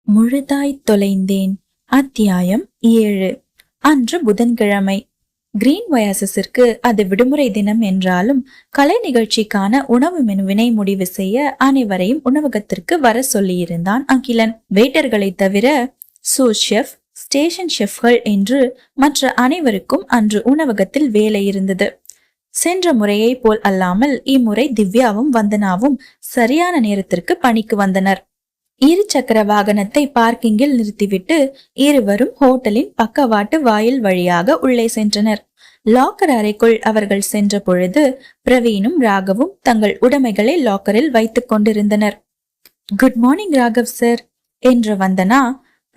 முழுதாய் தொலைந்தேன். அத்தியாயம் 7. அன்று புதன்கிழமை. கிரீன் ஒயாசிஸிற்கு அது விடுமுறை தினம் என்றாலும் கலை நிகழ்ச்சிக்கான உணவு மெனுவினை முடிவு செய்ய அனைவரையும் உணவகத்திற்கு வர சொல்லியிருந்தான் அகிலன். வெயிட்டர்களை தவிர சூஸ் ஷெஃப், ஸ்டேஷன் ஷெஃப்கள் என்று மற்ற அனைவருக்கும் அன்று உணவகத்தில் வேலை இருந்தது. சென்ற முறையை போல் அல்லாமல் இம்முறை திவ்யாவும் வந்தனாவும் சரியான நேரத்திற்கு பணிக்கு வந்தனர். இரு சக்கர வாகனத்தை பார்க்கிங்கில் நிறுத்திவிட்டு இருவரும் ஹோட்டலின் பக்கவாட்டு வாயில் வழியாக உள்ளே சென்றனர். லாக்கர் அறைக்குள் அவர்கள் சென்ற பொழுது பிரவீனும் ராகவும் தங்கள் உடைமைகளை லாக்கரில் வைத்துக் கொண்டிருந்தனர். குட் மார்னிங் ராகவ் சார் என்று வந்தனா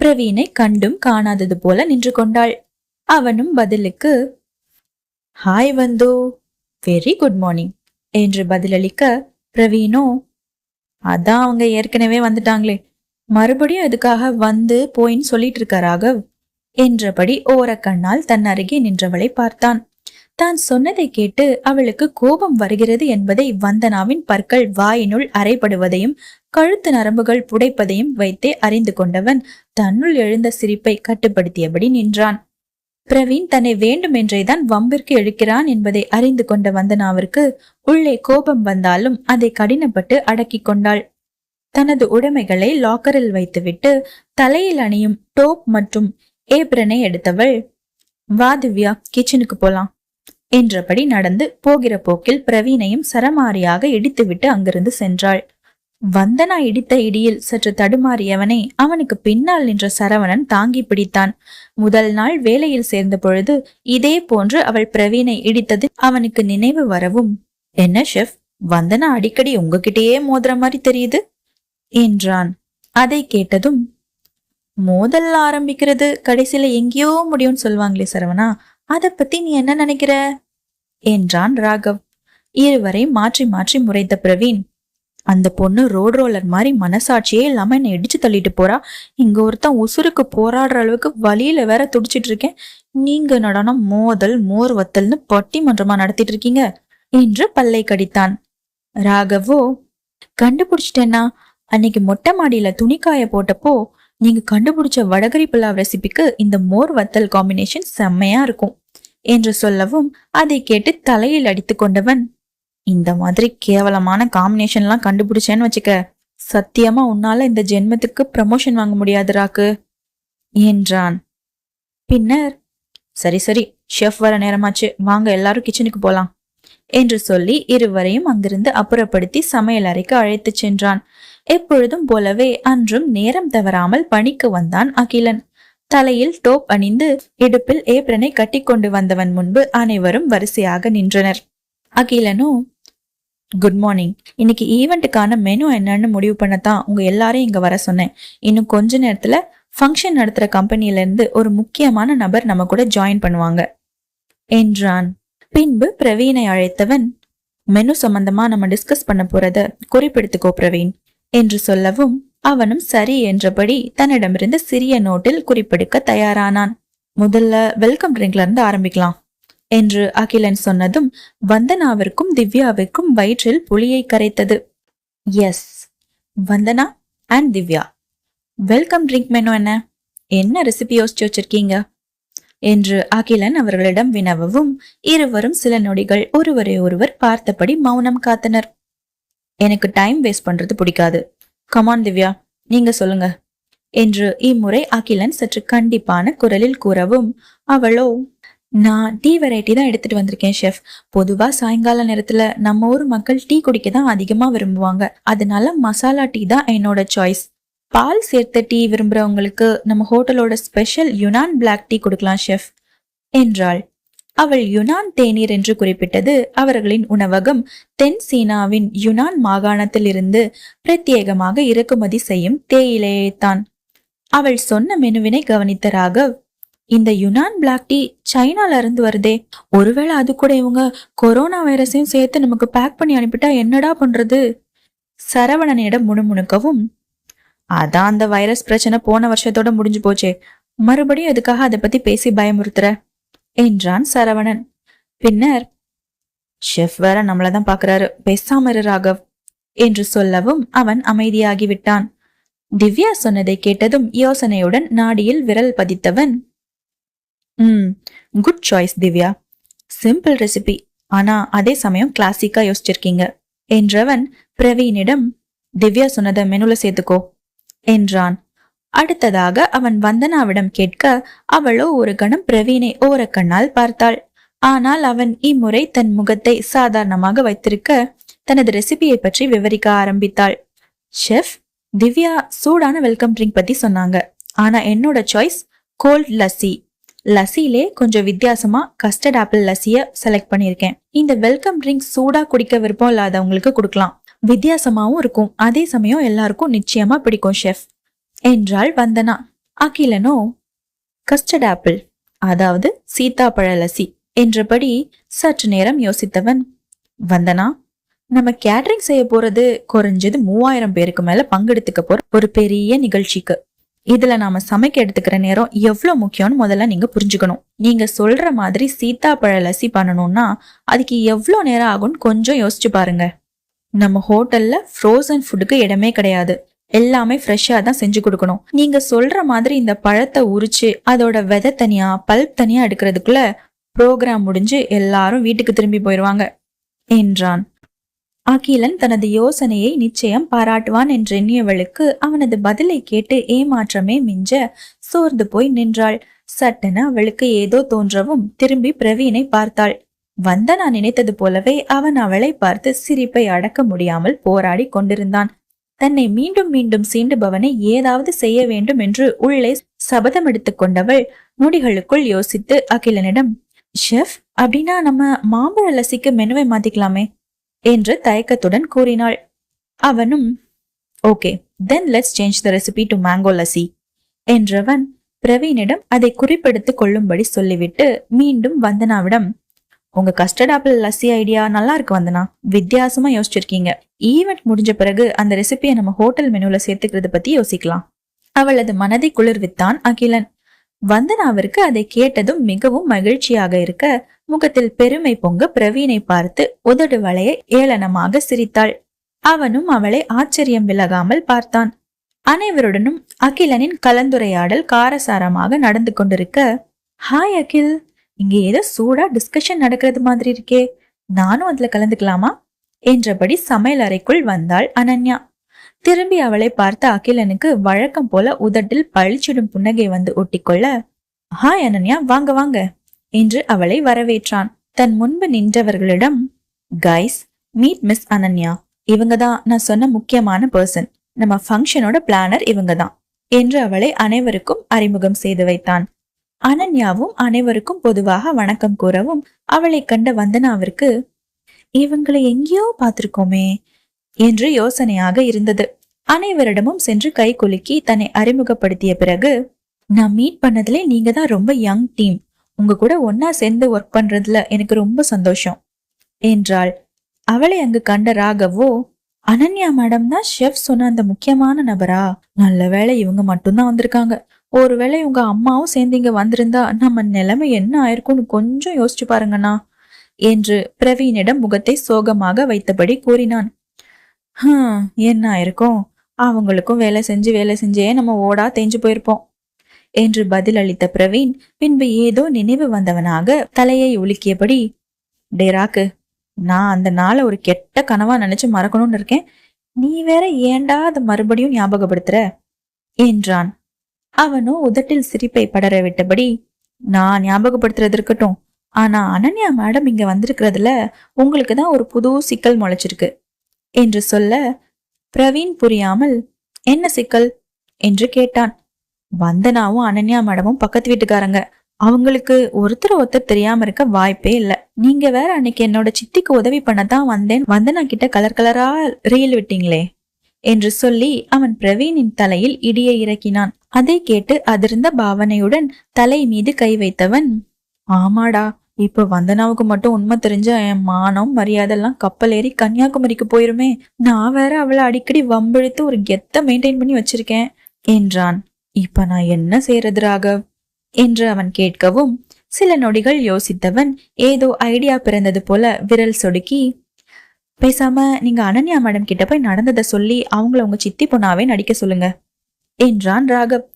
பிரவீனை கண்டும் காணாதது போல நின்று கொண்டாள். அவனும் பதிலுக்கு ஹாய் வந்து, வெரி குட் மார்னிங் என்று பதிலளிக்க பிரவீனோ அதான் அவங்க ஏற்கனவே வந்துட்டாங்களே, மறுபடியும் எதுக்காக வந்து போயின்னு சொல்லிட்டு இருக்க ராகவ் என்றபடி ஓரக்கண்ணால் தன் அருகே நின்றவளை பார்த்தான். தான் சொன்னதை கேட்டு அவளுக்கு கோபம் வருகிறது என்பதை வந்தனாவின் பற்கள் வாயினுள் அரைப்படுவதையும் கழுத்து நரம்புகள் புடைப்பதையும் வைத்தே அறிந்து கொண்டவன் தன்னுள் எழுந்த சிரிப்பை கட்டுப்படுத்தியபடி நின்றான். பிரவீன் தன்னை வேண்டுமென்றேதான் வம்பிற்கு இழுக்கிறான் என்பதை அறிந்து கொண்ட வந்தனாவிற்கு உள்ளே கோபம் வந்தாலும் அதை கடினப்பட்டு அடக்கி கொண்டாள். தனது உடைமைகளை லாக்கரில் வைத்துவிட்டு தலையில் அணியும் டோப் மற்றும் ஏப்ரனை எடுத்தவள், வா திவ்யா, கிச்சனுக்கு போலாம் என்றபடி நடந்து போகிற போக்கில் பிரவீனையும் சரமாரியாக இடித்துவிட்டு அங்கிருந்து சென்றாள். வந்தனா இடித்த இடியில் சற்று தடுமாறியவனை அவனுக்கு பின்னால் நின்ற சரவணன் தாங்கி பிடித்தான். முதல் நாள் வேலையில் சேர்ந்த பொழுது இதே போன்று அவள் பிரவீனை இடித்தது அவனுக்கு நினைவு வரவும், என்ன ஷெஃப், வந்தனா அடிக்கடி உங்ககிட்டயே மோதுற மாதிரி தெரியுது என்றான். அதை கேட்டதும், மோதல் ஆரம்பிக்கிறது கடைசியில எங்கேயோ முடியும்னு சொல்லுவாங்களே சரவணா, அதை பத்தி நீ என்ன நினைக்கிற என்றான் ராகவ். இருவரை மாற்றி மாற்றி முறைத்த பிரவீன், அந்த பொண்ணு ரோட் ரோலர் மாதிரி மனசாட்சியே இல்லாம என்னை இடிச்சு தள்ளிட்டு போறா. இங்க ஒருத்தன் உசுருக்கு போராடுற அளவுக்கு வழியில வேற துடிச்சிட்டு இருக்கேன். நீங்க நடனம் மோதல் மோர் வத்தல்னு பட்டிமன்றமா நடத்திட்டு இருக்கீங்க என்று பல்லை கடித்தான். ராகவோ, கண்டுபிடிச்சிட்டேன்னா, அன்னைக்கு மொட்டை மாடியில துணிக்காய போட்டப்போ நீங்க கண்டுபிடிச்ச வடகரி புலாவ் ரெசிபிக்கு இந்த மோர் வத்தல் காம்பினேஷன் செம்மையா இருக்கும் என்று சொல்லவும் அதை கேட்டு தலையில் அடித்து கொண்டவன், இந்த மாதிரி கேவலமான காம்பினேஷன்லாம் கண்டுபிடிச்சேன்னு வச்சுக்க, சத்தியமா உன்னால இந்த ஜென்மத்துக்கு ப்ரமோஷன் வாங்க முடியாது ராக்கு என்றான். பின்னர், சரி சரி, ஷெஃப் வர நேரமாச்சு, வாங்க எல்லாரும் கிச்சனுக்கு போலாம் என்று சொல்லி இருவரையும் அங்கிருந்து அப்புறப்படுத்தி சமையல் அறைக்கு அழைத்து சென்றான். எப்பொழுதும் போலவே அன்றும் நேரம் தவறாமல் பணிக்கு வந்தான் அகிலன். தலையில் டோப் அணிந்து இடுப்பில் ஏப்ரனை கட்டி கொண்டு வந்தவன் முன்பு அனைவரும் வரிசையாக நின்றனர். அகிலனோ, குட் மார்னிங், இன்னைக்கு ஈவெண்ட்டுக்கான மெனு என்னன்னு முடிவு பண்ணத்தான் உங்க எல்லாரையும் இங்க வர சொன்னேன். இன்னும் கொஞ்ச நேரத்துல ஃபங்க்ஷன் நடத்துற கம்பெனில இருந்து ஒரு முக்கியமான நபர் நம்ம கூட ஜாயின் பண்ணுவாங்க என்றான். பின்பு பிரவீனை அழைத்தவன், மெனு சம்பந்தமா நம்ம டிஸ்கஸ் பண்ண போறத குறிப்பெடுத்துக்கோ பிரவீன் என்று சொல்லவும் அவனும் சரி என்றபடி தன்னிடமிருந்து சிறிய நோட்டில் குறிப்பெடுக்க தயாரானான். முதல்ல வெல்கம் ட்ரிங்க்ல இருந்து ஆரம்பிக்கலாம் என்று அகிலன் சொன்னதும் வந்தனாவிற்கும் திவ்யாவிற்கும் வயிற்றில் புளியை கரைத்தது. Yes, Vandana and Divya, welcome drink menu என்ன, என்ன ரெசிபி யோசிச்சு வச்சிருக்கீங்க என்று அகிலன் அவர்களிடம் வினவவும் இருவரும் சில நொடிகள் ஒருவரை ஒருவர் பார்த்தபடி மௌனம் காத்தனர். எனக்கு டைம் வேஸ்ட் பண்றது பிடிக்காது, கமான் திவ்யா, நீங்க சொல்லுங்க என்று இம்முறை அகிலன் சற்று கண்டிப்பான குரலில் கூறவும் அவளோ, நான் டீ வெரைட்டி தான் எடுத்துட்டு வந்திருக்கேன் ஷெஃப். பொதுவா சாயங்கால நேரத்துல நம்ம ஊர் மக்கள் டீ குடிக்க தான் அதிகமா விரும்புவாங்க, அதனால மசாலா டீ தான் என்னோட சாய்ஸ். பால் சேர்த்த டீ விரும்புறவங்களுக்கு நம்ம ஹோட்டலோட ஸ்பெஷல் யுனான் பிளாக் டீ கொடுக்கலாம் ஷெஃப் என்றாள். அவள் யுனான் தேநீர் என்று குறிப்பிட்டது அவர்களின் உணவகம் தென் சீனாவின் யுனான் மாகாணத்தில் இருந்து பிரத்யேகமாக இறக்குமதி செய்யும் தேயிலையைத்தான். அவள் சொன்ன மெனுவினை கவனித்த ராகவ், இந்த யுனான் பிளாக் டீ சைனால இருந்து வருதே, ஒருவேளை அது கூட இவங்க கொரோனா வைரஸையும் சேர்த்து நமக்கு பேக் பண்ணி அனுப்பிட்டா என்னடா பண்றது சரவணனிடம் முணுமுணுக்கவும், அதான் அந்த வைரஸ் பிரச்சனை போன வருஷத்தோட முடிஞ்சு போச்சே, மறுபடியும் எதுக்காக அதை பத்தி பேசி பயமுறுத்துற என்றான் சரவணன். பின்னர், ஷெஃப் வேற நம்மளதான் பாக்குறாரு, பேசாம இரு ராகவ் என்று சொல்லவும் அவன் அமைதியாகிவிட்டான். திவ்யா சொன்னதை கேட்டதும் யோசனையுடன் நாடியில் விரல் பதித்தவன், good choice Divya. Simple recipe, ஆனா அதே சமயம் கிளாசிக்கா யோசிச்சிருக்கீங்க என்றவன் பிரவீனிடம், திவ்யா சொன்னதை மெனுல சேர்த்துக்கோ என்றான். அடுத்ததாக அவன் வந்தனாவிடம் கேட்க அவளோ ஒரு கணம் பிரவீனை ஓரக்கண்ணால் பார்த்தாள். ஆனால் அவன் இம்முறை தன் முகத்தை சாதாரணமாக வைத்திருக்க தனது ரெசிபியை பற்றி விவரிக்க ஆரம்பித்தாள். ஷெஃப், திவ்யா சூடான வெல்கம் ட்ரிங்க் பத்தி சொன்னாங்க. ஆனா என்னோட சாய்ஸ் கோல்ட் லஸ்ஸி. லஸ்ஸிலே கொஞ்சம் வித்தியாசமா கஸ்டர்ட் ஆப்பிள் லஸ்ஸிய செலக்ட் பண்ணிருக்கேன். இந்த வெல்கம் ட்ரிங்க் சூடா குடிக்க விருப்பம் இல்லாதவங்களுக்கு கொடுக்கலாம். வித்தியாசமாவும் இருக்கும், அதே சமயம் எல்லாருக்கும் நிச்சயமா பிடிக்கும் ஷெஃப் என்றாள் வந்தனா. அகிலனோ கஸ்டர்ட் ஆப்பிள், அதாவது சீதாப்பழ லஸ்ஸி என்றபடி சற்று நேரம் யோசித்தவன், வந்தனா, நம்ம கேட்டரிங் செய்ய போறது குறைஞ்சது 3000 பேருக்கு மேல பங்கெடுத்துக்க போற ஒரு பெரிய நிகழ்ச்சிக்கு. இதுல நாம சமைக்க எடுத்துக்கிற நேரம் எவ்வளவு முக்கியம்னு முதல்ல நீங்க புரிஞ்சுக்கணும். நீங்க சொல்ற மாதிரி சீதாப்பழ லஸ்ஸி பண்ணணும்னா அதுக்கு எவ்வளவு நேரம் ஆகும்னு கொஞ்சம் யோசிச்சு பாருங்க. நம்ம ஹோட்டல்ல ஃப்ரோசன் ஃபுட்டுக்கு இடமே கிடையாது. எல்லாமே ஃப்ரெஷ்ஷா தான் செஞ்சு கொடுக்கணும். நீங்க சொல்ற மாதிரி இந்த பழத்தை உரிச்சு அதோட விதை தனியா பல்ப் தனியா எடுக்கிறதுக்குள்ள புரோகிராம் முடிஞ்சு எல்லாரும் வீட்டுக்கு திரும்பி போயிடுவாங்க என்றான். அகிலன் தனது யோசனையை நிச்சயம் பாராட்டுவான் என்றெண்ணியவளுக்கு அவனது பதிலை கேட்டு ஏமாற்றமே மிஞ்ச சோர்ந்து போய் நின்றாள். சட்டென அவளுக்கு ஏதோ தோன்றவும் திரும்பி பிரவீனை பார்த்தாள். வந்தனா நினைத்தது போலவே அவன் அவளை பார்த்து சிரிப்பை அடக்க முடியாமல் போராடி கொண்டிருந்தான். தன்னை மீண்டும் மீண்டும் சீண்டுபவனை ஏதாவது செய்ய வேண்டும் என்று உள்ளே சபதம் எடுத்துக் கொண்டவள் நொடிகளுக்குள் யோசித்து அகிலனிடம், ஷெஃப், அப்படின்னா நம்ம மாம்பழ லஸ்ஸிக்கு மெனுவை மாத்திக்கலாமே என்று தயக்கத்துடன் கூறினாள். அவனும், okay, then let's change the recipe to mango lassi என்றவன் பிரவீனிடம் அதை குறிப்பெடுத்துக் கொள்ளும்படி சொல்லிவிட்டு மீண்டும் வந்தனாவிடம், உங்க கஸ்டர்ட் ஆப்பிள் லஸ்ஸி ஐடியா நல்லா இருக்கு வந்தனா, வித்தியாசமா யோசிச்சிருக்கீங்க. ஈவெண்ட் முடிஞ்ச பிறகு அந்த ரெசிபியை நம்ம ஹோட்டல் மெனுல சேர்த்துக்கிறது பத்தி யோசிக்கலாம். அவளது மனதை குளிர்வித்தான் அகிலன். வந்தனாவிற்கு அதை கேட்டதும் மிகவும் மகிழ்ச்சியாக இருக்க முகத்தில் பெருமை பொங்க பிரவீனை பார்த்து உதடு வளைய ஏளனமாக சிரித்தாள். அவனும் அவளை ஆச்சரியம் விலகாமல் பார்த்தான். அனைவருடனும் அகிலனின் கலந்துரையாடல் காரசாரமாக நடந்து கொண்டிருக்க, ஹாய் அகில், இங்க ஏதோ சூடா டிஸ்கஷன் நடக்கிறது மாதிரி இருக்கே, நானும் அதுல கலந்துக்கலாமா என்றபடி சமையல் அறைக்குள் வந்தாள் அனன்யா. திரும்பி அவளை பார்த்த அகிலனுக்கு வழக்கம் போல உதட்டில் பழிச்சிடும் புன்னகை வந்து ஒட்டிக்கொள்ள, ஹாய் அனன்யா, வாங்க வாங்க என்று அவளை வரவேற்றான். தன் முன்பு நின்றவர்களிடம், கைஸ், மீட் மிஸ் அனன்யா, இவங்கதான் நான் சொன்ன முக்கியமான பர்சன், நம்ம ஃபங்க்ஷனோட பிளானர் இவங்கதான் என்று அவளை அனைவருக்கும் அறிமுகம் செய்து வைத்தான். அனன்யாவும் அனைவருக்கும் பொதுவாக வணக்கம் கூறவும் அவளை கண்ட வந்தனாவிற்கு, இவங்களை எங்கேயோ பார்த்திருக்கோமே என்று யோசனையாக இருந்தது. அனைவரிடமும் சென்று கை குலுக்கி தன்னை அறிமுகப்படுத்திய பிறகு, நான் மீட் பண்ணதுல நீங்க தான் ரொம்ப யங் டீம், உங்க கூட ஒன்னா சேர்ந்து ஒர்க் பண்றதுல எனக்கு ரொம்ப சந்தோஷம் என்றாள். அவளை அங்கு கண்ட ராகவோ, அனன்யா மேடம் தான் ஷெஃப் சொன்ன அந்த முக்கியமான நபரா? நல்ல வேளை இவங்க மட்டும்தான் வந்திருக்காங்க. ஒருவேளை இவங்க அம்மாவும் சேர்ந்து இங்க வந்திருந்தா நம்ம நிலைமை என்ன ஆயிருக்கும்னு கொஞ்சம் யோசிச்சு பாருங்கண்ணா என்று பிரவீனிடம் முகத்தை சோகமாக வைத்தபடி கூறினான். என்ன ஆயிருக்கும், அவங்களுக்கும் வேலை செஞ்சே நம்ம ஓடா தேஞ்சு போயிருப்போம் என்று பதில் அளித்த பிரவீன் பின்பு ஏதோ நினைவு வந்தவனாக தலையை உலுக்கியபடி, டேராக்கு, நான் அந்த நாளை ஒரு கெட்ட கனவா நினைச்சு மறக்கணும்னு இருக்கேன், நீ வேற ஏண்டா அதை மறுபடியும் ஞாபகப்படுத்துற என்றான். அவனோ உதட்டில் சிரிப்பை படர விட்டபடி, நான் ஞாபகப்படுத்துறது இருக்கட்டும், ஆனா அனன்யா மேடம் இங்க வந்திருக்கிறதுல உங்களுக்கு தான் ஒரு புது சிக்கல் முளைச்சிருக்கு என்று சொல்ல, பிரவீன் புரியாமல், என்ன சிக்கல் என்று கேட்டான். வந்தனாவும் அனன்யா மேடமும் பக்கத்து வீட்டுக்காரங்க, அவங்களுக்கு ஒருத்தர் தெரியாம இருக்க வாய்ப்பே இல்ல. நீங்க வேற அன்னைக்கு என்னோட சித்திக்கு உதவி பண்ணதான் வந்தேன், வந்தனா கிட்ட கலர் கலரா ரீல் விட்டீங்களே என்று சொல்லி அவன் பிரவீனின் தலையில் இடியை இறக்கினான். அதை கேட்டு அதிர்ந்த பாவனையுடன் தலை மீது கை வைத்தவன், ஆமாடா, இப்ப வந்தனாவுக்கு மட்டும் உண்மை தெரிஞ்ச என் மானம் மரியாதை எல்லாம் கப்பல் ஏறி கன்னியாகுமரிக்கு போயிருமே. நான் வேற அவளை அடிக்கடி வம்பிழுத்து ஒரு கெத்த மெயின்டைன் பண்ணி வச்சிருக்கேன் என்றான். இப்ப நான் என்ன செய்யறது ராகவ் என்று அவன் கேட்கவும் சில நொடிகள் யோசித்தவன் ஏதோ ஐடியா பிறந்தது போல விரல் சொடுக்கி, பேசாம நீங்க அனன்யா மேடம் கிட்ட போய் நடந்ததை சொல்லி அவங்கள உங்க சித்தி பொண்ணாவே நடிக்க சொல்லுங்க என்றான் ராகவ்.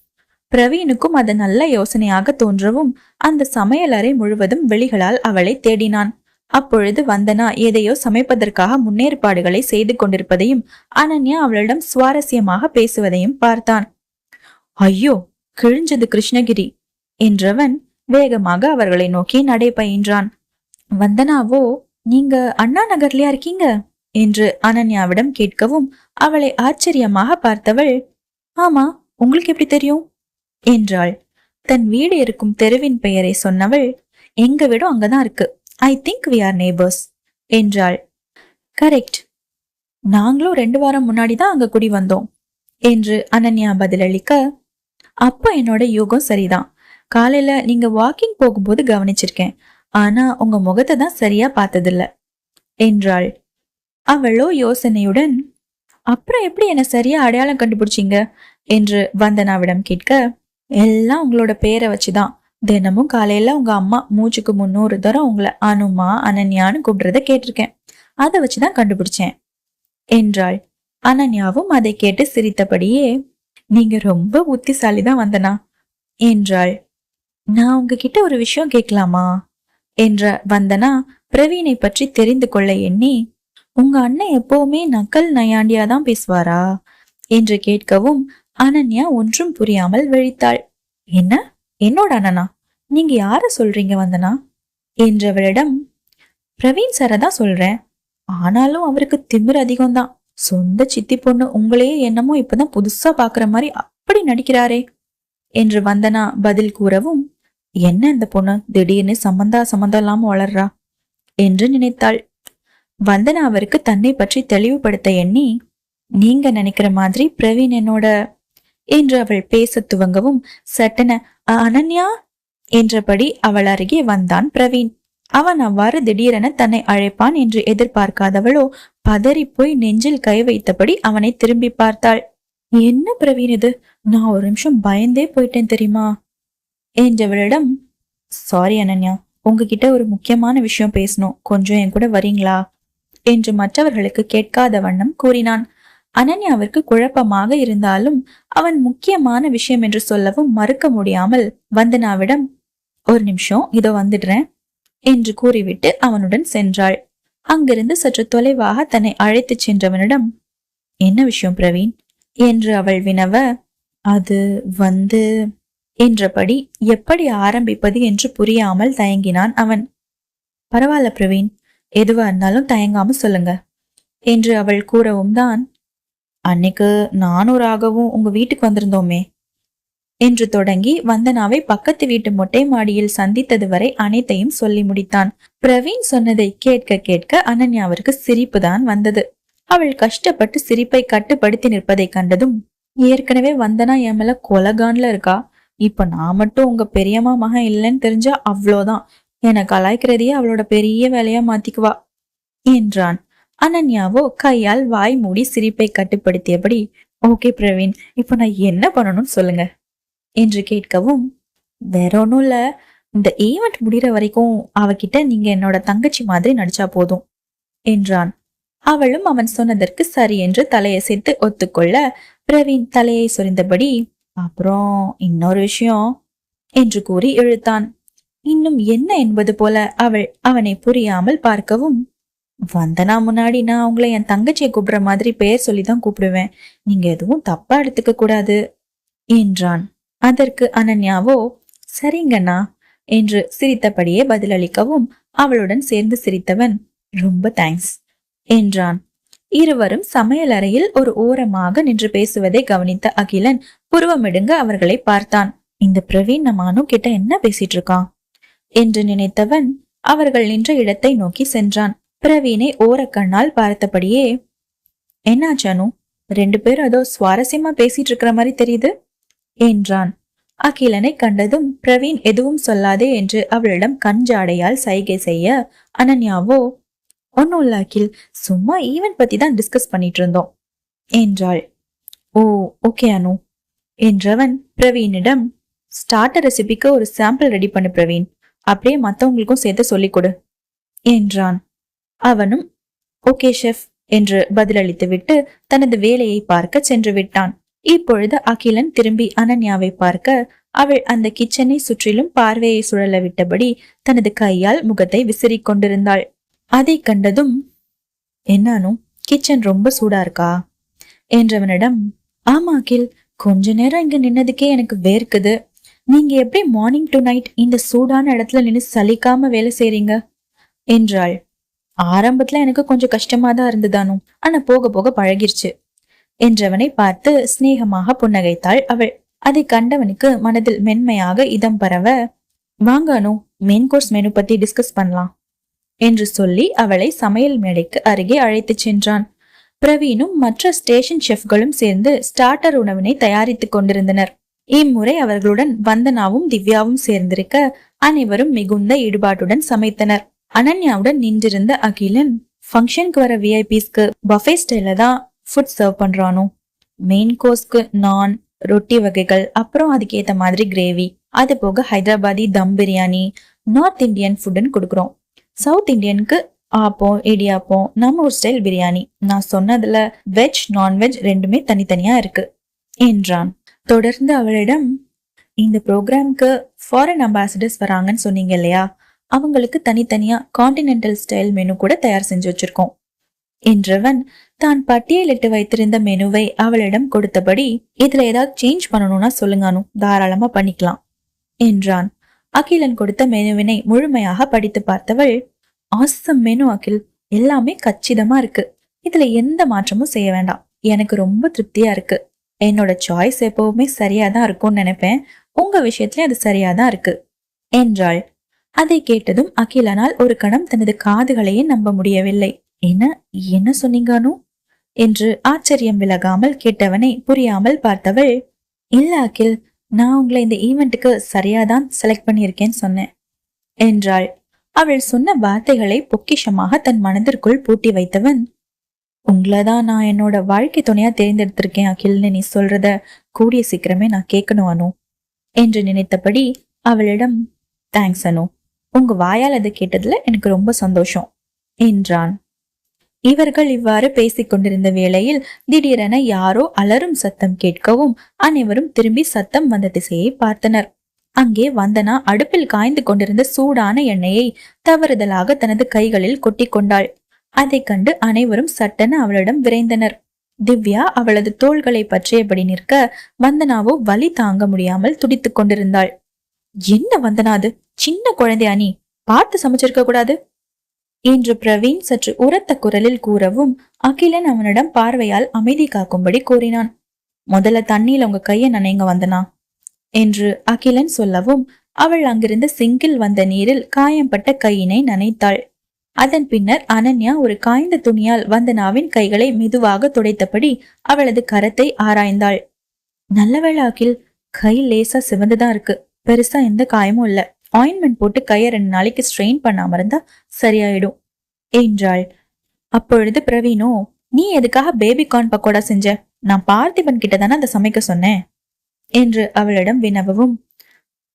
பிரவீனுக்கும் அது நல்ல யோசனையாக தோன்றவும் அந்த சமையலறை முழுவதும் வெளிகளால் அவளை தேடினான். அப்பொழுது வந்தனா எதையோ சமைப்பதற்காக முன்னேற்பாடுகளை செய்து கொண்டிருப்பதையும் அனன்யா அவளிடம் சுவாரஸ்யமாக பேசுவதையும் பார்த்தான். ஐயோ, கிழிஞ்சது கிருஷ்ணகிரி என்றவன் வேகமாக அவர்களை நோக்கி நடை பயின்றான். வந்தனாவோ, நீங்க அண்ணா நகர்லயா இருக்கீங்க என்று அனன்யாவிடம் கேட்கவும் அவளை ஆச்சரியமாக பார்த்தவள், ஆமா, உங்களுக்கு எப்படி தெரியும் என்றாள். தன் வீடு இருக்கும் தெருவின் பெயரை சொன்னவள், எங்க வீடும் அங்கதான் இருக்கு, I think we are neighbours என்றாள். கரெக்ட், நாங்களும் 2 வாரம் முன்னாடிதான் அங்க குடி வந்தோம் என்று அனன்யா பதிலளிக்க, அப்ப என்னோட யூகம் சரிதான். காலையில நீங்க வாக்கிங் போகும்போது கவனிச்சிருக்கேன், ஆனா உங்க முகத்தை தான் சரியா பார்த்ததில்ல என்றாள். அவளோ யோசனையுடன், அப்புறம் எப்படி என்ன சரியா அடையாளம் கண்டுபிடிச்சிங்க என்று வந்தனாவிடம் கேட்க, எல்லாம் உங்களோட பேரை வச்சுதான். தினமும் காலையில உங்க அம்மா மூச்சுக்கு 300 தரம் உங்களை அனுமா அனன்யான்னு கூப்பிடுறத கேட்டிருக்கேன், அதை வச்சுதான் கண்டுபிடிச்சேன் என்றாள். அனன்யாவும் அதை கேட்டு சிரித்தபடியே, நீங்க ரொம்ப புத்திசாலிதான் வந்தனா என்றாள். நான் உங்ககிட்ட ஒரு விஷயம் கேட்கலாமா என்ற வந்தனா பிரவீனை பற்றி தெரிந்து கொள்ள எண்ணி, உங்க அண்ணன் எப்பவுமே நக்கல் நையாண்டியாதான் பேசுவாரா என்று கேட்கவும் அனன்யா ஒன்றும் புரியாமல் விழித்தாள். என்ன, என்னோட அண்ணனா? நீங்க யார சொல்றீங்க வந்தனா என்றவளிடம், பிரவீன் சாரதான் சொல்றேன். ஆனாலும் அவருக்கு திமிர் அதிகம்தான். சொந்த சித்தி பொண்ணு உங்களையே என்னமோ இப்பதான் புதுசா பாக்குற மாதிரி அப்படி நடிக்கிறாரே என்று வந்தனா பதில் கூறவும், என்ன இந்த பொண்ணு திடீர்னு சம்பந்தம் இல்லாம வளர்றா என்று நினைத்தாள். வந்தனா அவருக்கு தன்னை பற்றி தெளிவுபடுத்த எண்ணி, நீங்க நினைக்கிற மாதிரி பிரவீன் என்னோட என்று அவள் பேச துவங்கவும் சட்டென அனன்யா என்றபடி அவள் அருகே வந்தான் பிரவீன். அவன் அவ்வாறு திடீரென தன்னை அழைப்பான் என்று எதிர்பார்க்காதவளோ பதறி போய் நெஞ்சில் கை வைத்தபடி அவனை திரும்பி பார்த்தாள். என்ன பிரவீன் இது, நான் ஒரு நிமிஷம் பயந்தே போயிட்டேன் தெரியுமா என்றவளிடம், சாரி அனன்யா, உங்ககிட்ட ஒரு முக்கியமான விஷயம் பேசணும், கொஞ்சம் என் கூட வரீங்களா என்று மற்றவர்களுக்கு கேட்காத வண்ணம் கூறினான். அனன்யாவிற்கு குழப்பமாக இருந்தாலும் அவன் முக்கியமான விஷயம் என்று சொல்லவும் மறுக்க முடியாமல் வந்தனாவிடம், ஒரு நிமிஷம் இதோ வந்துடுறேன் என்று கூறிவிட்டு அவனுடன் சென்றாள். அங்கிருந்து சற்று தொலைவாக தன்னை அழைத்துச் சென்றவனிடம், என்ன விஷயம் பிரவீன் என்று அவள் வினவ, அது வந்து என்றபடி எப்படி ஆரம்பிப்பது என்று புரியாமல் தயங்கினான் அவன். பரவாயில்ல பிரவீன், எதுவா இருந்தாலும் தயங்காம சொல்லுங்க என்று அவள் கூறவும் தான், அன்னைக்கு நானும் ராகவும் உங்க வீட்டுக்கு வந்திருந்தோமே என்று தொடங்கி வந்தனாவை பக்கத்து வீட்டு மொட்டை மாடியில் சந்தித்தது வரை அனைத்தையும் சொல்லி முடித்தான். பிரவீன் சொன்னதை கேட்க கேட்க அனன்யாவிற்கு சிரிப்பு தான் வந்தது. அவள் கஷ்டப்பட்டு சிரிப்பை கட்டுப்படுத்தி நிற்பதை கண்டதும், ஏற்கனவே வந்தனா என் மேல கொலகான்ல இருக்கா, இப்ப நான் மட்டும் உங்க பெரியம்மா மகன் இல்லைன்னு தெரிஞ்சா அவ்வளோதான், என கலாய்க்கிறதையே அவளோட பெரிய வேலையா மாத்திக்குவா என்றான். அனன்யாவோ கையால் வாய் மூடி சிரிப்பை கட்டுப்படுத்தியபடி, ஓகே பிரவீன், இப்ப நான் என்ன பண்ணணும்னு சொல்லுங்க என்று கேட்கவும், வேற ஒன்னும் இல்ல, இந்த ஈவெண்ட் முடிகிற வரைக்கும் அவகிட்ட நீங்க என்னோட தங்கச்சி மாதிரி நடிச்சா போதும் என்றான். அவளும் அவன் சொன்னதற்கு சரி என்று தலையசைத்து ஒத்துக்கொள்ள பிரவீன் தலையை சொரிந்தபடி, அப்புறம் இன்னொரு விஷயம் என்று கூறி இழுத்தான். இன்னும் என்ன என்பது போல அவள் அவனை புரியாமல் பார்க்கவும், வந்தனா முன்னாடி நான் உங்களை என் தங்கச்சியை கூப்பிடுற மாதிரி பெயர் சொல்லிதான் கூப்பிடுவேன், நீங்க எதுவும் தப்பா எடுத்துக்க கூடாது என்றான். அதற்கு அனன்யாவோ, சரிங்கண்ணா என்று சிரித்தபடியே பதிலளிக்கவும் அவளுடன் சேர்ந்து சிரித்தவன், ரொம்ப தேங்க்ஸ் என்றான். இருவரும் சமையலறையில் ஒரு ஓரமாக நின்று பேசுவதை கவனித்த அகிலன் புருவமிடுங்க அவர்களை பார்த்தான். இந்த பிரவீன் நம்ம அனு கிட்ட என்ன பேசிட்டு இருக்கான் என்று நினைத்தவன் அவர்கள் நின்ற இடத்தை நோக்கி சென்றான். பிரவீனை ஓரக்கண்ணால் பார்த்தபடியே, என்னாச்சு அனு, 2 பேரும் ஏதோ சுவாரஸ்யமா பேசிட்டு இருக்கிற மாதிரி தெரியுது என்றான். அகிலனை கண்டதும் பிரவீன் எதுவும் சொல்லாதே என்று அவளிடம் கஞ்சாடையால் சைகை செய்ய அனன்யாவோ, ஒன்னும் இல்ல அகில், சும்மா ஈவென்ட் பத்தி தான் டிஸ்கஸ் பண்ணிட்டு இருந்தோம் என்றாள். ஓ ஓகே அனு என்றவன் பிரவீனிடம், ஸ்டார்டர் ரெசிபிக்கு ஒரு சாம்பிள் ரெடி பண்ணு பிரவீன், அப்படியே மத்தவங்களுக்கும் சேர்த்து சொல்லிக் கொடு என்றான். அவனும் ஓகே ஷெஃப் என்று பதிலளித்து விட்டு தனது வேலையை பார்க்க சென்று விட்டான். இப்பொழுது அகிலன் திரும்பி அனன்யாவை பார்க்க அவள் அந்த கிச்சனை சுற்றிலும் பார்வையை சுழல விட்டபடி தனது கையால் முகத்தை விசிறிக் கொண்டிருந்தாள். அதை கண்டதும், என்னானு கிச்சன் ரொம்ப சூடா இருக்கா என்றவனிடம், ஆமா அகில், கொஞ்ச நேரம் இங்க நின்னதுக்கே எனக்கு வேர்க்குது. நீங்க எப்படி மார்னிங் டு நைட் இந்த சூடான இடத்துல நின்று சலிக்காம வேலை செய்றீங்க என்றாள். ஆரம்பத்துல எனக்கு கொஞ்சம் கஷ்டமா தான் இருந்ததானு, ஆனா போக போக பழகிருச்சு என்றவனை பார்த்து சிநேகமாக புன்னகைத்தாள் அவள். அதை கண்டவனுக்கு மனதில் மென்மையாக இதம் பரவ, வாங்க அனு, மெயின் கோர்ஸ் மெனு பத்தி டிஸ்கஸ் பண்ணலாம் என்று சொல்லி அவளை சமையல் மேடைக்கு அருகே அழைத்து சென்றான். பிரவீனும் மற்ற ஸ்டேஷன் ஷெஃப்களும் சேர்ந்து ஸ்டார்டர் உணவினை தயாரித்துக் கொண்டிருந்தனர். இம்முறை அவர்களுடன் வந்தனாவும் திவ்யாவும் சேர்ந்திருக்க அனைவரும் மிகுந்த ஈடுபாட்டுடன் சமைத்தனர். அனன்யாவுடன் நின்றிருந்த அகிலன், ஃபங்க்ஷனுக்கு வர விஐபிஸ்க்கு பஃபே ஸ்டைல தான் ஃபுட் சர்வ் பண்றானோ. மெயின் கோர்ஸ்க்கு நான், ரொட்டி வகைகள், அப்புறம் அதுக்கேத்த மாதிரி கிரேவி, அது போக ஹைதராபாதி தம் பிரியாணி, நார்த் இந்தியன் ஃபுட்னு கொடுக்குறோம். சவுத் இந்தியனுக்கு ஆப்பம், இடியாப்பம், நம்ம ஒரு ஸ்டைல் பிரியாணி. நான் சொன்னதுல வெஜ் நான்வெஜ் ரெண்டுமே தனித்தனியா இருக்கு என்றான். தொடர்ந்து அவளிடம், இந்த ப்ரோக்ராம்க்கு ஃபாரின் அம்பாசிடர்ஸ் வராங்கன்னு சொன்னீங்க இல்லையா, அவங்களுக்கு தனித்தனியா கான்டினென்டல் ஸ்டைல் மெனு கூட தயார் செஞ்சு வச்சிருக்கோம் என்றவன் தான் பட்டியலிட்டு வைத்திருந்த மெனுவை அவளிடம் கொடுத்தபடி, இதுல ஏதாவது சேஞ்ச் பண்ணணும்னா சொல்லுங்கானு, தாராளமா பண்ணிக்கலாம் என்றான். அகிலன் கொடுத்த மெனுவினை முழுமையாக படித்து பார்த்தவள், ஆசம் மெனு அகில், எல்லாமே கச்சிதமா இருக்கு. இதுல எந்த மாற்றமும் செய்ய வேண்டாம். எனக்கு ரொம்ப திருப்தியா இருக்கு. என்னோட சாய்ஸ் எப்பவுமே சரியாதான் இருக்கும்னு நினைப்பேன். உங்க விஷயத்துல அது சரியாதான் இருக்கு என்றாள். அதை கேட்டதும் அகிலனால் ஒரு கணம் தனது காதுகளையே நம்ப முடியவில்லை. என்ன என்ன சொன்னீங்கானு என்று ஆச்சரியம் விலகாமல் கேட்டவனை புரியாமல் பார்த்தவள், இல்ல அகில், நான் உங்களை இந்த ஈவெண்ட்டுக்கு சரியாதான் செலக்ட் பண்ணியிருக்கேன்னு சொன்னேன் என்றாள். அவள் சொன்ன வார்த்தைகளை பொக்கிஷமாக தன் மனதிற்குள் பூட்டி வைத்தவன், உங்களதான் நான் என்னோட வாழ்க்கை துணையா தேர்ந்தெடுத்திருக்கேன் அகில்னு நீ சொல்றத கூடிய சீக்கிரமே நான் கேட்கணும் அனு என்று நினைத்தபடி அவளிடம், தேங்க்ஸ் அனு, உங்க வாயால் அதை கேட்டதுல எனக்கு ரொம்ப சந்தோஷம் என்றான். இவர்கள் இவ்வாறு பேசிக் கொண்டிருந்த வேளையில் திடீரென யாரோ அலறும் சத்தம் கேட்கவும் அனைவரும் திரும்பி சத்தம் வந்த திசையை பார்த்தனர். அங்கே வந்தனா அடுப்பில் காய்ந்து கொண்டிருந்த சூடான எண்ணெயை தவறுதலாக தனது கைகளில் கொட்டி கொண்டாள். அதை கண்டு அனைவரும் சட்டென அவளிடம் விரைந்தனர். திவ்யா அவளது தோள்களை பற்றியபடி நிற்க வந்தனாவோ வலி தாங்க முடியாமல் துடித்துக் கொண்டிருந்தாள். என்ன வந்தனா, அது சின்ன குழந்தை அணி, பார்த்து சமைச்சிருக்க கூடாது என்று பிரவீன் சற்று உரத்த குரலில் கூறவும் அகிலன் அவனிடம் பார்வையால் அமைதி காக்கும்படி கூறினான். முதல்ல தண்ணியில உங்க கைய நனைங்க வந்தனா என்று அகிலன் சொல்லவும் அவள் அங்கிருந்த சிங்கில் வந்த நீரில் காயம்பட்ட கையினை நனைத்தாள். அதன் பின்னர் அனன்யா ஒரு காய்ந்த துணியால் வந்தனாவின் கைகளை மெதுவாக துடைத்தபடி அவளது கரத்தை ஆராய்ந்தாள். நல்லவேளை அகில், கை லேசா சிவந்துதான் இருக்கு, பெருசா எந்த காயமும் இல்ல. ஆயின்மெண்ட் போட்டு கைய 2 நாளைக்கு ஸ்ட்ரெயின் பண்ணாம இருந்தா சரியாயிடும் என்றாள். அப்பொழுது பிரவீனோ, நீ எதுக்காக பேபி கார்ன் பக்கோடா செஞ்ச? நான் பார்த்திபன் கிட்ட தானே அதை சமைக்க சொன்னேன் என்று அவளிடம் வினவவும்,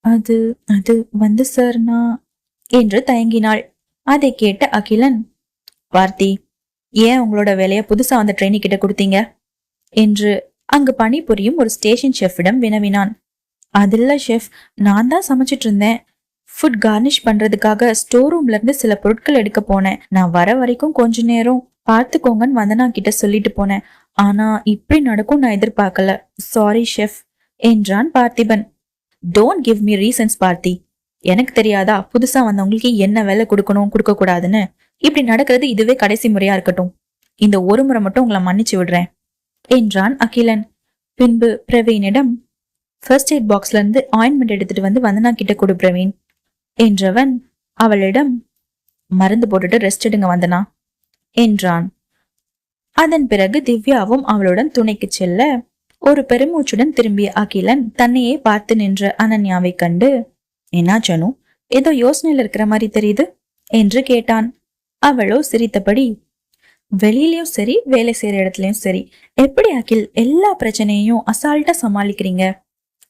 அது அது வந்து சார் நான் என்று தயங்கினாள். அதை கேட்ட அகிலன், பார்த்தி, ஏன் உங்களோட வேலைய புதுசா வந்த ட்ரெயினி கிட்ட கொடுத்தீங்க என்று அங்கு பணிபுரியும் ஒரு ஸ்டேஷன் ஷெஃபிடம் வினவினான். அதில்ல ஷெஃப், நான் தான் சமைச்சிட்டு இருந்தேன். ஃபுட் கார்னிஷ் பண்றதுக்காக ஸ்டோர் ரூம்ல இருந்து சில பொருட்கள் எடுக்க போனேன். நான் வர வரைக்கும் கொஞ்ச நேரம் பார்த்துக்கோங்கன்னு வந்தனா கிட்ட சொல்லிட்டு போனேன். ஆனா இப்படி நடக்கும் நான் எதிர்பார்க்கல. சாரி ஷெஃப் என்றான் Parthiban. Don't give me reasons Parthi. எனக்கு தெரியாதா புதுசா வந்தவங்களுக்கு என்ன வேலை கொடுக்கணும் கொடுக்க கூடாதுன்னு? இப்படி நடக்கிறது இதுவே கடைசி முறையா இருக்கட்டும். இந்த ஒரு முறை மட்டும் உங்களை மன்னிச்சு விடுறேன் என்றான் அகிலன். பின்பு பிரவீனிடம், ஃபர்ஸ்ட் எய்ட் பாக்ஸ்ல இருந்து ஆயின்மெண்ட் எடுத்துட்டு வந்து வந்தனா கிட்ட கொடு பிரவீன் என்றவன் அவளிடம், மருந்து போட்டுட்டு ரெஸ்ட் எடுங்க வந்தனா என்றான். அதன் பிறகு திவ்யாவும் அவளுடன் துணைக்கு செல்ல ஒரு பெருமூச்சுடன் திரும்பிய அகிலன் தன்னையே பார்த்து நின்ற அனன்யாவை கண்டு, என்னாச்சனு, ஏதோ யோசனையில இருக்கிற மாதிரி தெரியுது என்று கேட்டான். அவளோ சிரித்தபடி, வெளியிலயும் சரி வேலை செய்யற இடத்துலயும் சரி எப்படி அகில் எல்லா பிரச்சனையும் அசால்ட்டா சமாளிக்கிறீங்க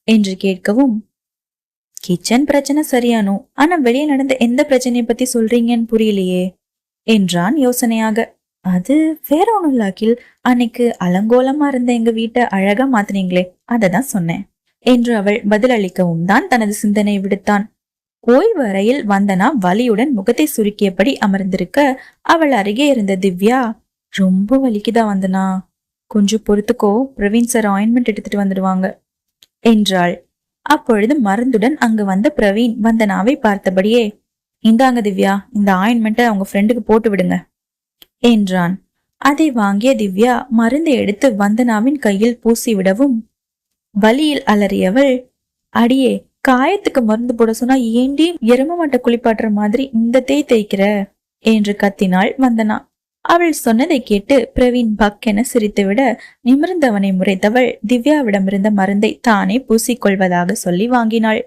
என்று கேட்கவும், கிச்சன் பிரச்சனை சரியானோ, ஆனா வெளியே நடந்த எந்த பிரச்சனையை பத்தி சொல்றீங்கன்னு புரியலையே என்றான் யோசனையாக. அது வேற ஒண்ணும் இல்ல அகில். அன்னைக்கு அலங்கோலமா இருந்த எங்க வீட்டை அழகா மாத்தினீங்களே, அததான் சொன்னேன் என்று அவள் பதிலளிக்கவும் தான் தனது சிந்தனை விடுத்தான். ஓய்வு அறையில் வந்தனா வலியுடன் முகத்தை சுருக்கியபடி அமர்ந்திருக்க அவள் அருகே இருந்த திவ்யா, ரொம்ப வலிக்குதா வந்தனா, கொஞ்சம் பொறுத்துக்கோ, பிரவீன் சார் ஆயின்மெண்ட் எடுத்துட்டு வந்துடுவாங்க என்றாள். அப்பொழுது மருந்துடன் அங்கு வந்த பிரவீன் வந்தனாவை பார்த்தபடியே, இந்தாங்க திவ்யா, இந்த ஆயின்மெண்ட்டை அவங்க ஃப்ரெண்டுக்கு போட்டு விடுங்க என்றான். அதை வாங்கிய திவ்யா மருந்தை எடுத்து வந்தனாவின் கையில் பூசிவிடவும் வலியில் அலறியவள், அடியே, காயத்துக்கு மருந்து போட சொன்னா ஏண்டி எரும மாட்டை குளிப்பாட்டுற மாதிரி இந்த தேய்க்கிற என்று கத்தினாள் வந்தனா. அவள் சொன்னதை கேட்டு பிரவீன் பக்கென சிரித்துவிட நிமிர்ந்தவனை முறைத்தவள் திவ்யாவிடமிருந்த மருந்தை தானே பூசிக்கொள்வதாக சொல்லி வாங்கினாள்.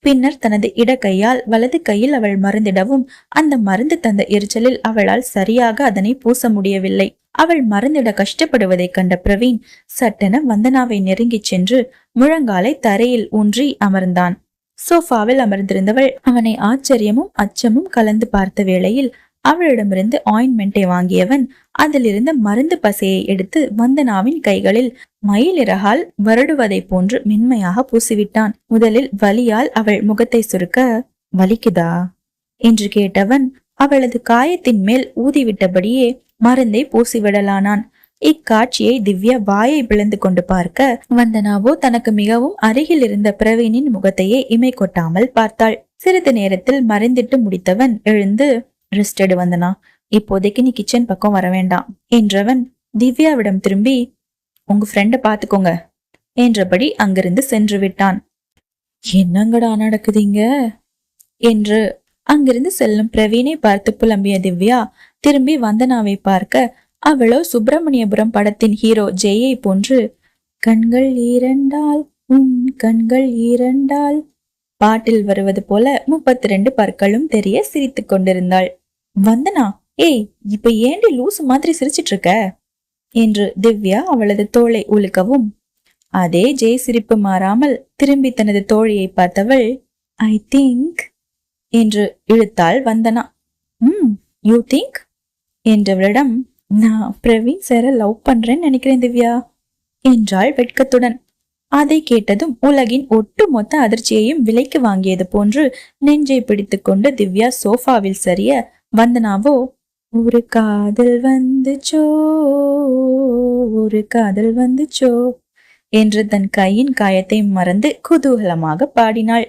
பின்னர் தனது இடக்கையால் வலது கையில் அவள் மருந்திடவும் அந்த மருந்து தந்த எரிச்சலில் அவளால் சரியாக அதனை பூச முடியவில்லை. அவள் மருந்திட கஷ்டப்படுவதைக் கண்ட பிரவீன் சட்டென வந்தனாவை நெருங்கிச் சென்று முழங்காலை தரையில் ஊன்றி அமர்ந்தான். சோஃபாவில் அமர்ந்திருந்தவள் அவனை ஆச்சரியமும் அச்சமும் கலந்து பார்த்த வேளையில் அவளிடமிருந்து ஆயின்மெண்டை வாங்கியவன் அதிலிருந்த மருந்து பசையை எடுத்து வந்தனாவின் கைகளில் மயிலிறகால் வருடுவதை போன்று மென்மையாக பூசிவிட்டான். முதலில் வலியால் அவள் முகத்தை சுருக்க, வலிக்குதா என்று கேட்டவன் அவளது காயத்தின் மேல் ஊதிவிட்டபடியே மருந்தை பூசிவிடலானான். இக்காட்சியை திவ்யா வாயை பிளந்து கொண்டு பார்க்க வந்தனாவோ தனக்கு மிகவும் அருகில் இருந்த பிரவீனின் முகத்தையே இமை கொட்டாமல் பார்த்தாள். சிறிது நேரத்தில் மருந்திட்டு முடித்தவன் எழுந்து, ரெஸ்ட் எடு வந்தனா, இப்போதைக்கு நீ கிச்சன் பக்கம் வர வேண்டாம் என்றவன் திவ்யாவிடம் திரும்பி, உங்க ஃப்ரெண்ட பாத்துக்கோங்க என்றபடி அங்கிருந்து சென்று விட்டான். என்னங்கடா நடக்குதுங்க என்று அங்கிருந்து செல்லும் பிரவீனை பார்த்து புலம்பிய திவ்யா திரும்பி வந்தனாவை பார்க்க அவளோ சுப்பிரமணியபுரம் படத்தின் ஹீரோ ஜெயை போன்று, கண்கள் ஈரண்டால் உன் கண்கள் ஈரண்டால் பாட்டில் வருவது போல 32 பற்களும் தெரிய சிரித்துக் கொண்டிருந்தாள். வந்தனா, ஏய், இப்ப ஏண்டி லூசு மாதிரி சிரிச்சிட்டு இருக்க என்று திவ்யா அவளது தோளை உலுக்கவும் அதே ஜெய் சிரிப்பு மாறாமல் திரும்பி தனது தோழியை பார்த்தவள், ஐ திங்க் என்று இழுத்தாள் வந்தனா. யூ திங்க் என்றவளிடம், நான் பிரவீன் சார லவ் பண்றேன்னு நினைக்கிறேன் திவ்யா என்றாள் வெட்கத்துடன். அதை கேட்டதும் உலகின் ஒட்டுமொத்த அதிர்ச்சியையும் விலைக்கு வாங்கியது போன்று நெஞ்சை பிடித்து கொண்டு திவ்யா சோஃபாவில் சரிய வந்தனாவோ, ஒரு காதல் வந்துச்சோ, ஒரு காதல் வந்துச்சோ என்று தன் கையின் காயத்தை மறந்து குதூகலமாக பாடினாள்.